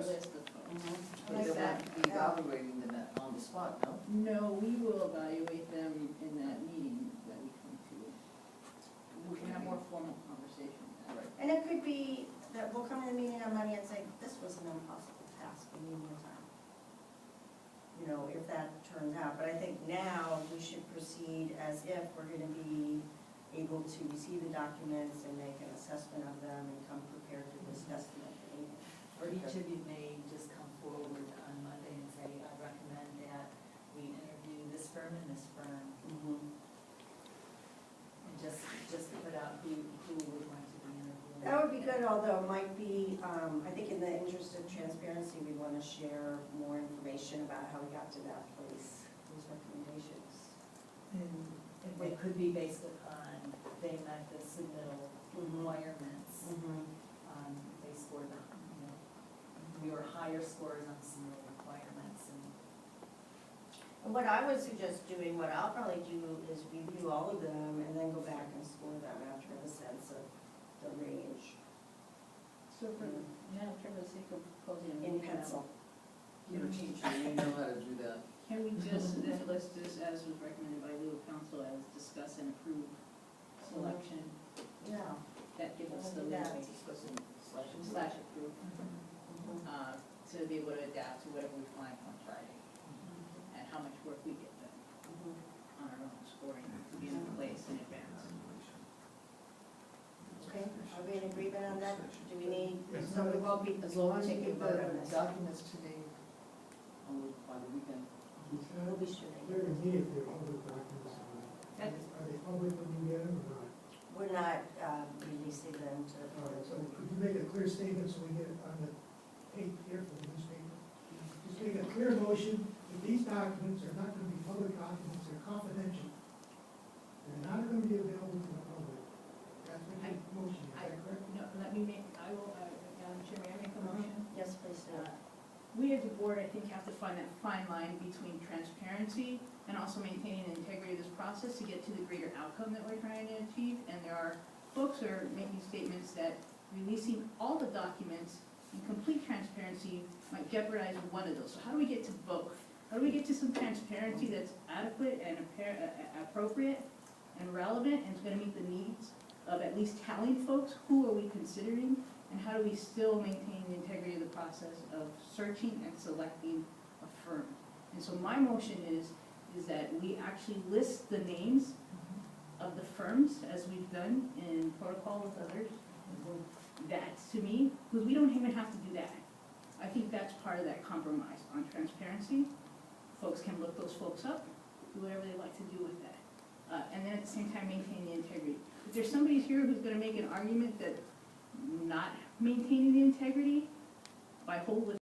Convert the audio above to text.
Yes. list of folks. I like They that. won't be evaluating them on the spot, no? No, we will evaluate them in that meeting that we come to. We can have more formal conversation then. Right. And it could be that we'll come to the meeting on Monday and say, this was an impossible task, we need more time. You know, if that turns out, but I think now we should proceed as if we're gonna be able to receive the documents and make an assessment of them and come prepared to discuss them at the meeting. Or each of you may just come forward on Monday and say, I recommend that we interview this firm and this firm. And just put out who we're going to be interviewing. That would be good, although it might be, I think in the interest of transparency, we want to share more information about how we got to that place, those recommendations. And it could be based upon, they met the submittal requirements. They scored, we were higher scores on submittal requirements and. And what I would suggest doing, what I'll probably do is review all of them and then go back and score them after I have a sense of the range So for the sake of closing. in pencil. You're a teacher, you know how to do that. Can we just, then let's just, as was recommended by legal counsel, as discuss and approve selection, Yeah. that gives us the Yeah. leeway slash approve, to be able to adapt to whatever we find on Friday, and how much work we get done on our own scoring to be in place in advance. Okay, are we in agreement on that? Do we need, Yes. so we won't be, As long as you taking get a vote on the this. documents to me by the weekend. We'll be shooting. They're immediate, they're public documents. Are they public when you get them or not? We're not releasing them to the All right, public. so could you make a clear statement so we get it on the tape here for the newspaper? Just make a clear motion that these documents are not gonna be public documents, they're confidential. They're not gonna be available to the public. That's what your motion is, is that correct? No, let me make, I will, Madam Chair, may I make a motion? Yes, please do. We as a board, I think, have to find that fine line between transparency and also maintaining the integrity of this process to get to the greater outcome that we're trying to achieve. And there are folks who are making statements that releasing all the documents in complete transparency might jeopardize one of those. So how do we get to both? How do we get to some transparency that's adequate and appropriate and relevant and is gonna meet the needs of at least telling folks who are we considering? And how do we still maintain the integrity of the process of searching and selecting a firm? And so my motion is that we actually list the names of the firms, as we've done in protocol with others. That, to me, because we don't even have to do that. I think that's part of that compromise on transparency. Folks can look those folks up, do whatever they like to do with that. And then at the same time, maintain the integrity. If there's somebody here who's gonna make an argument that not maintaining the integrity by whole